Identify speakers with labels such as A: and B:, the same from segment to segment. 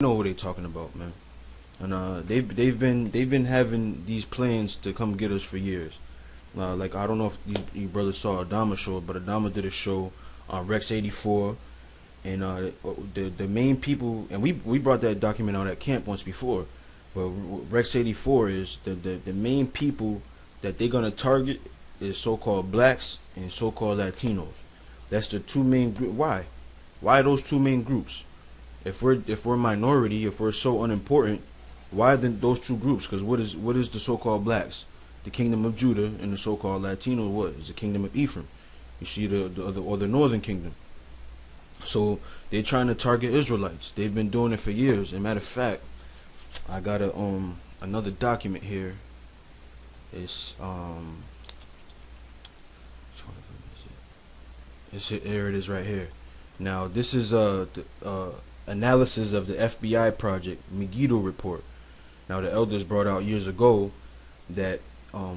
A: know what they talking about, man. And they've been having these plans to come get us for years. Like I don't know if you brothers saw Adama show, but Adama did a show on Rex 84, and the main people, and we brought that document out at camp once before, but Rex 84 is the main people that they're gonna target is so-called blacks and so-called Latinos. That's the two main groups. Why those two main groups? If we're minority, if we're so unimportant, why then those two groups? Because what is the so-called blacks? The kingdom of Judah, and the so-called Latino, what is the kingdom of Ephraim? You see the northern kingdom. So they're trying to target Israelites. They've been doing it for years. As a matter of fact, I got another document here. It's here it is right here. Now this is analysis of the FBI project Megiddo report. Now the elders brought out years ago that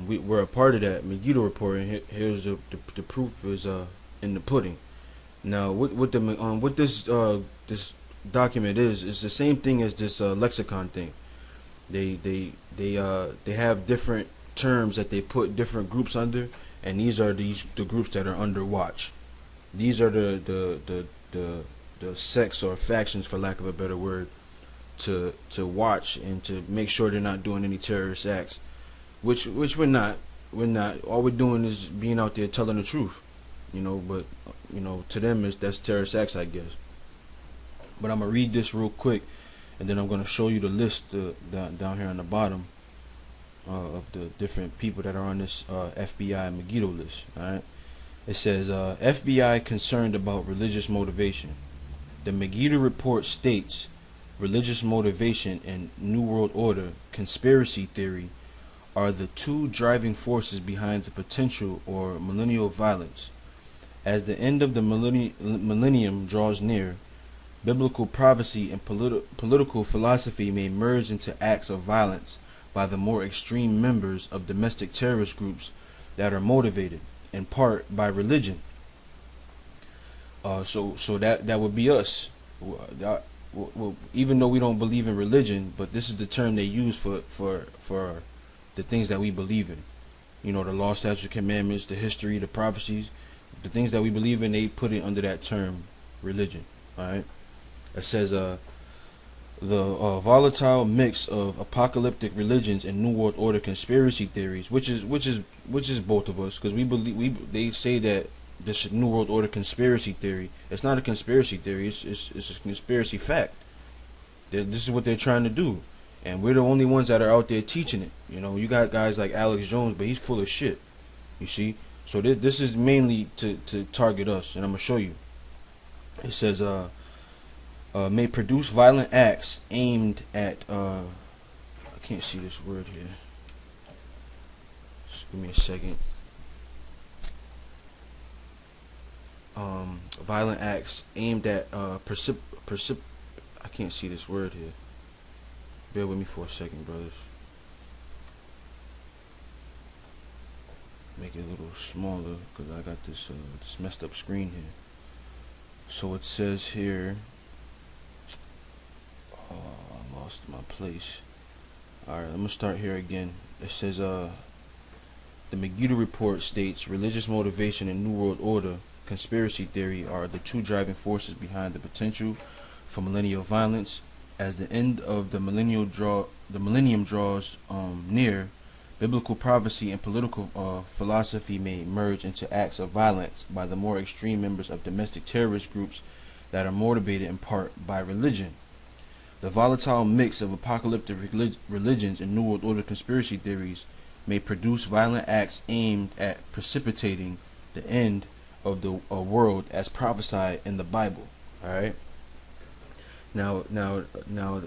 A: we were a part of that Megiddo report, and here's the proof is in the pudding. Now what this document is, it's the same thing as this lexicon thing. They have different terms that they put different groups under, and these are the groups that are under watch. These are the sects or factions, for lack of a better word, to watch and to make sure they're not doing any terrorist acts, which we're not. All we're doing is being out there telling the truth, but to them that's terrorist acts, I guess. But I'm gonna read this real quick, and then I'm gonna show you the list down here on the bottom of the different people that are on this FBI Megiddo list. All right, it says FBI concerned about religious motivation. The Megiddo report states religious motivation and New World Order conspiracy theory are the two driving forces behind the potential or millennial violence. As the end of the millennium draws near, biblical prophecy and political philosophy may merge into acts of violence by the more extreme members of domestic terrorist groups that are motivated, in part, by religion. So that would be us. Well, even though we don't believe in religion, but this is the term they use for the things that we believe in. The law, statutes, commandments, the history, the prophecies, the things that we believe in. They put it under that term, religion. All right. It says the volatile mix of apocalyptic religions and New World Order conspiracy theories, which is both of us, because they say that this New World Order conspiracy theory. It's not a conspiracy theory. It's a conspiracy fact. This is what they're trying to do, and we're the only ones that are out there teaching it. You got guys like Alex Jones, but he's full of shit. You see, so this is mainly to target us, and I'm gonna show you. It says may produce violent acts aimed at I can't see this word here. Just give me a second. Violent acts aimed at I can't see this word here. Bear with me for a second, brothers. Make it a little smaller because I got this messed up screen here. So it says here. I lost my place. Alright, I'm gonna start here again. It says the Megiddo report states religious motivation and New World Order conspiracy theory are the two driving forces behind the potential for millennial violence. As the end of the millennium draws near, biblical prophecy and political philosophy may merge into acts of violence by the more extreme members of domestic terrorist groups that are motivated in part by religion. The volatile mix of apocalyptic religions and New World Order conspiracy theories may produce violent acts aimed at precipitating the end of the world as prophesied in the Bible. All right. Now,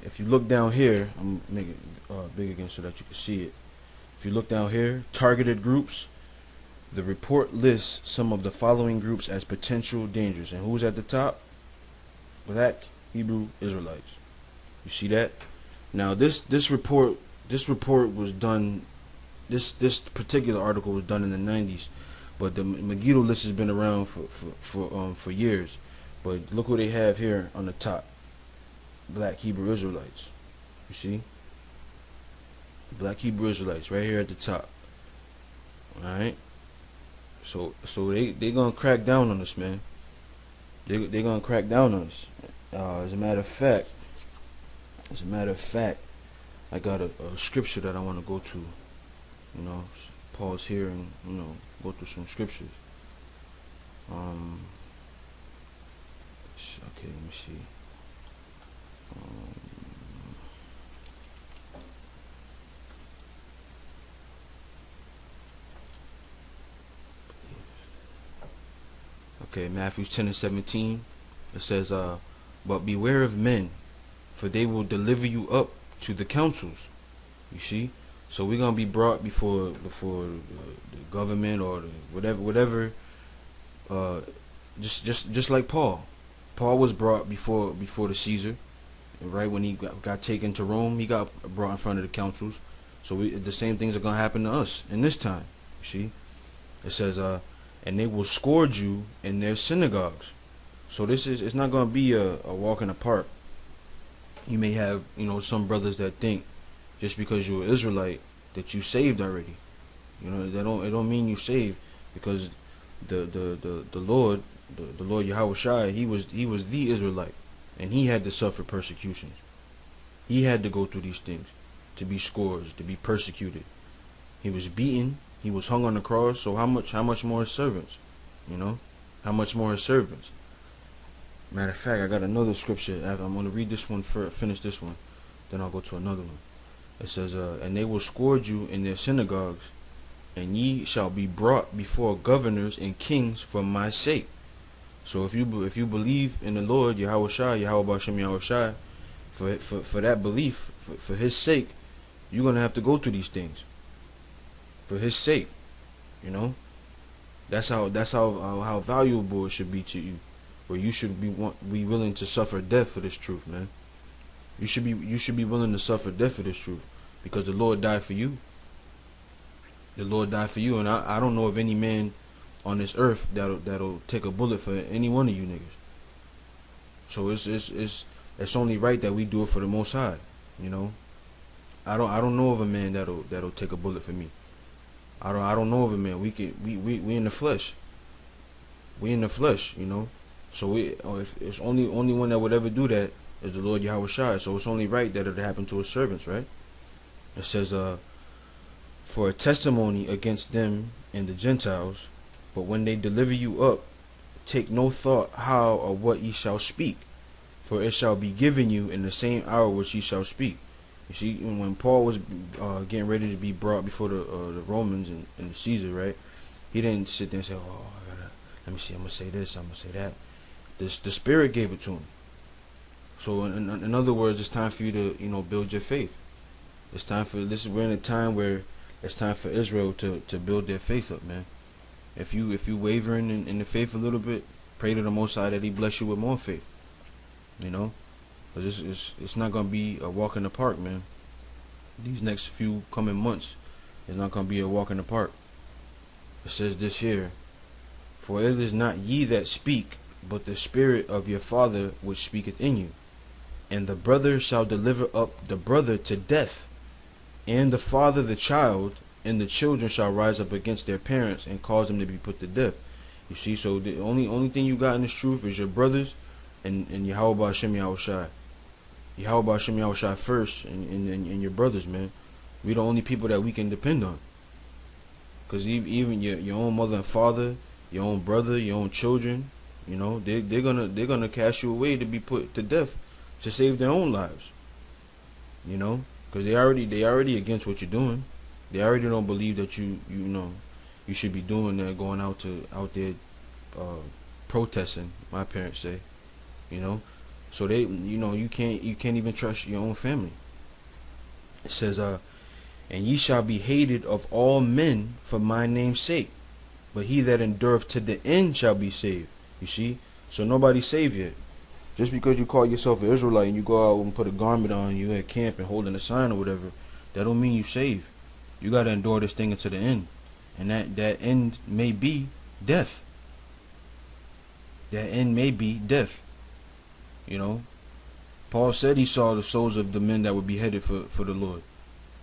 A: if you look down here, I'm making it big again so that you can see it. If you look down here, targeted groups. The report lists some of the following groups as potential dangers, and who's at the top? Black Hebrew Israelites. You see that? Now, this report was done. This particular article was done in the 90s. But the Megiddo list has been around for years. But look what they have here on the top. black Hebrew Israelites. You see? Black Hebrew Israelites right here at the top. Alright? So they gonna crack down on us, man. They gonna crack down on us. As a matter of fact, I got a scripture that I want to go to. You know, pause here and go through some scriptures. Okay, let me see. Okay, Matthew 10:17. It says, "But beware of men, for they will deliver you up to the councils." You see, so we're gonna be brought before the government or whatever. Just like Paul. Paul was brought before the Caesar, right? When he got taken to Rome, he got brought in front of the councils. So the same things are gonna happen to us in this time. You see, it says, "And they will scourge you in their synagogues." So it's not gonna be a walk in the park. You may have some brothers that think just because you're an Israelite that you saved already. It don't mean you saved, because the Lord Yahweh Shai, he was the Israelite, and he had to suffer persecutions. He had to go through these things, to be scourged, to be persecuted. He was beaten. He was hung on the cross. So how much more his servants? How much more his servants? Matter of fact, I got another scripture. I'm going to read this one first, finish this one, then I'll go to another one. It says, "And they will scourge you in their synagogues, and ye shall be brought before governors and kings for my sake." So if you believe in the Lord Yahweh Shai, Yahweh Bashem Yahweh Shai, for that belief, for his sake, you're gonna have to go through these things. For his sake, that's how valuable it should be to you, where you should be willing to suffer death for this truth, man. You should be willing to suffer death for this truth, because the Lord died for you. The Lord died for you, and I don't know of any man on this earth that'll take a bullet for any one of you niggas. So it's only right that we do it for the Most High. I don't know of a man that'll take a bullet for me. I don't know of a man. We in the flesh. We in the flesh, So if it's only one that would ever do that is the Lord Yahweh Shai. So it's only right that it happen to his servants, right? It says, "For a testimony against them and the Gentiles, but when they deliver you up, take no thought how or what ye shall speak, for it shall be given you in the same hour which ye shall speak." You see, when Paul was getting ready to be brought before the Romans and the Caesar, right? He didn't sit there and say, "Oh, let me see, I'm gonna say this, I'm gonna say that." The Spirit gave it to him. So in other words, it's time for you to build your faith. It's time for we're in a time where it's time for Israel to build their faith up, man. If you wavering in the faith a little bit, pray to the Most High that He bless you with more faith. Because it's not gonna be a walk in the park, man. These next few coming months is not gonna be a walk in the park. It says this here: "For it is not ye that speak, but the Spirit of your Father which speaketh in you. And the brother shall deliver up the brother to death, and the father the child, and the children shall rise up against their parents and cause them to be put to death." You see, so the only thing you got in this truth is your brothers and Yahweh Hashem Yahweh Shai. Yahweh Hashem Yahweh Shai first, and your brothers, man. We the only people that we can depend on. Because even your own mother and father, your own brother, your own children, they're gonna cast you away to be put to death to save their own lives. Because they already against what you're doing. They already don't believe that you should be doing that, going out there protesting. My parents say, so they you can't even trust your own family. It says, "And ye shall be hated of all men for my name's sake, but he that endureth to the end shall be saved." You see, so nobody's saved yet. Just because you call yourself an Israelite and you go out and put a garment on, you at camp and holding a sign or whatever, that don't mean you saved. You got to endure this thing until the end, and that end may be death. That end may be death. Paul said he saw the souls of the men that were beheaded for the Lord.